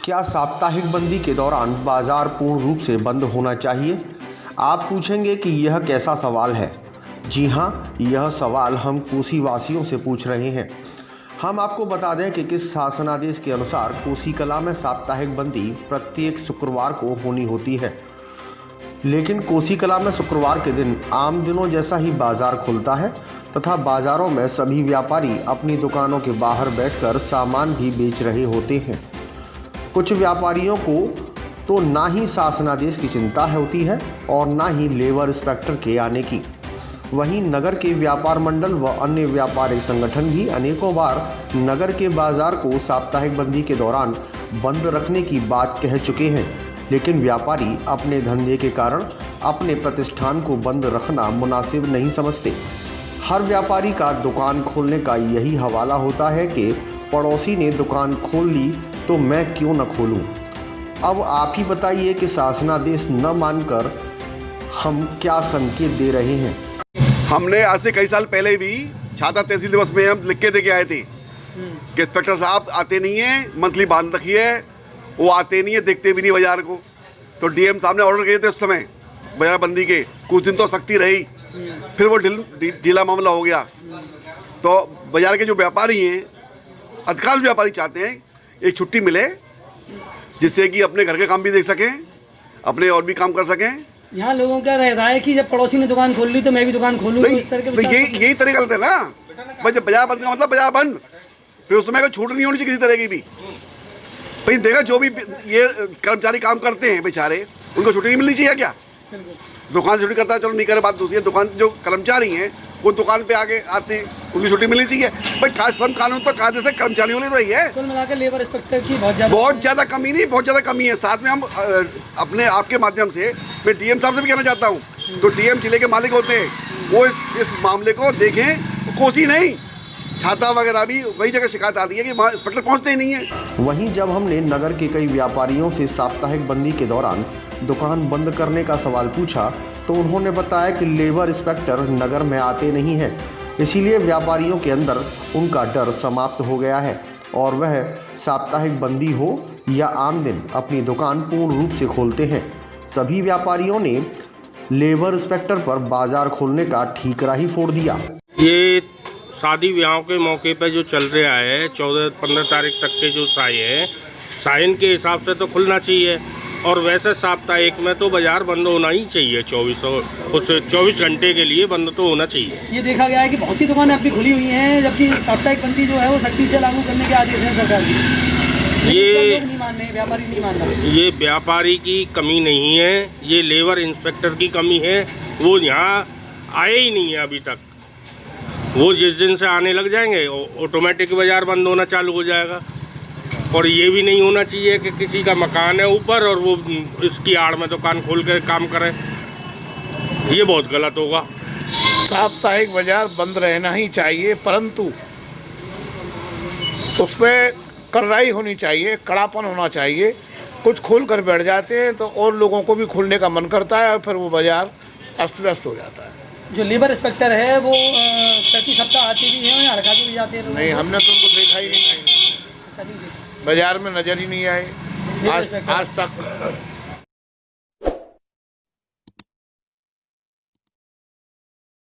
क्या साप्ताहिक बंदी के दौरान बाजार पूर्ण रूप से बंद होना चाहिए? आप पूछेंगे कि यह कैसा सवाल है। जी हाँ, यह सवाल हम कोसी वासियों से पूछ रहे हैं। हम आपको बता दें कि किस शासनादेश के अनुसार कोसी कला में साप्ताहिक बंदी प्रत्येक शुक्रवार को होनी होती है, लेकिन कोसी कला में शुक्रवार के दिन आम दिनों जैसा ही बाजार खुलता है तथा बाजारों में सभी व्यापारी अपनी दुकानों के बाहर बैठकर सामान भी बेच रहे होते हैं। कुछ व्यापारियों को तो ना ही शासनादेश की चिंता होती है और ना ही लेबर इंस्पेक्टर के आने की। वहीं नगर के व्यापार मंडल व अन्य व्यापारी संगठन भी अनेकों बार नगर के बाजार को साप्ताहिक बंदी के दौरान बंद रखने की बात कह चुके हैं, लेकिन व्यापारी अपने धंधे के कारण अपने प्रतिष्ठान को बंद रखना मुनासिब नहीं समझते। हर व्यापारी का दुकान खोलने का यही हवाला होता है कि पड़ोसी ने दुकान खोल ली तो मैं क्यों न खोलूं। अब आप ही बताइए कि शासनादेश न मानकर हम क्या संकेत दे रहे हैं। हमने आज से कई साल पहले भी छाता तहसील दिवस में हम लिख के दे के आए थे कि इंस्पेक्टर साहब आते नहीं है, मंथली बांध रखी है, वो आते नहीं है, देखते भी नहीं बाजार को। तो डीएम साहब ने ऑर्डर किए थे उस समय बाजार बंदी के। कुछ दिन तो सख्ती रही, फिर वो ढीला मामला हो गया। तो बाजार के जो व्यापारी हैं, अधिकांश व्यापारी चाहते हैं एक छुट्टी मिले जिससे कि अपने घर के काम भी देख सकें, अपने और भी काम कर सकें। यहाँ लोगों का रहता है कि जब पड़ोसी ने दुकान खोल ली तो मैं भी दुकान खोलूँ। तो इस तरह के यही तरीका गलत है ना भाई। जब बाजार बंद का मतलब बाजार बंद, फिर उस समय कोई छूट नहीं होनी चाहिए किसी तरह की भी। भाई देखा, जो भी ये कर्मचारी काम करते हैं बेचारे, उनको छुट्टी नहीं मिलनी चाहिए क्या? दुकान से छुट्टी करता है, चलो नहीं करे, बात दूसरी है। दुकान जो कर्मचारी हैं वो दुकान पे आके आते हैं, उनकी छुट्टी मिलनी चाहिए। भाई श्रम कानून तो कायदे से कर्मचारियों ने तो ही है। कुल मिलाकर लेबर इंस्पेक्टर की बहुत ज़्यादा कमी नहीं, बहुत ज़्यादा कमी है। साथ में हम अपने आपके माध्यम से मैं डीएम साहब से भी कहना चाहता हूँ, तो डीएम जिले के मालिक होते हैं वो इस मामले को देखें। कोसी नहीं, छाता वगैरह भी वही जगह शिकायत आती है कि वहाँ इंस्पेक्टर पहुँचते ही नहीं है। वहीं जब हमने नगर के कई व्यापारियों से साप्ताहिक बंदी के दौरान दुकान बंद करने का सवाल पूछा तो उन्होंने बताया कि लेबर इंस्पेक्टर नगर में आते नहीं हैं, इसीलिए व्यापारियों के अंदर उनका डर समाप्त हो गया है और वह साप्ताहिक बंदी हो या आम दिन अपनी दुकान पूर्ण रूप से खोलते हैं। सभी व्यापारियों ने लेबर इंस्पेक्टर पर बाजार खोलने का ठीकरा ही फोड़ दिया। ये शादी ब्याहों के मौके पर जो चल रहा है 14-15 तारीख तक के जो साइन के हिसाब से तो खुलना चाहिए, और वैसे साप्ताहिक में तो बाजार बंद होना ही चाहिए। 24 घंटे के लिए बंद तो होना चाहिए। ये देखा गया है कि बहुत सी दुकानें अपनी खुली हुई हैं, जबकि साप्ताहिक बंदी जो है वो सख्ती से लागू करने के आदेश हैं सरकार की। ये नहीं मान रहे, व्यापारी नहीं मान रहे। ये व्यापारी की कमी नहीं है, ये लेबर इंस्पेक्टर की कमी है। वो यहाँ आए ही नहीं है अभी तक। वो जिस दिन से आने लग जाएंगे ऑटोमेटिक बाजार बंद होना चालू हो जाएगा। और ये भी नहीं होना चाहिए कि किसी का मकान है ऊपर और वो इसकी आड़ में दुकान खोल कर काम करे, ये बहुत गलत होगा। साप्ताहिक बाजार बंद रहना ही चाहिए, परंतु उसमें कार्रवाई होनी चाहिए, कड़ापन होना चाहिए। कुछ खोल कर बैठ जाते हैं तो और लोगों को भी खोलने का मन करता है और फिर वो बाजार अस्त व्यस्त हो जाता है। जो लेबर इंस्पेक्टर है वो प्रति सप्ताह आते भी हैं या हड़का के भी जाते हैं? नहीं, हमने तो उनको देखा ही नहीं, बाजार में नज़र ही नहीं आए आज तक।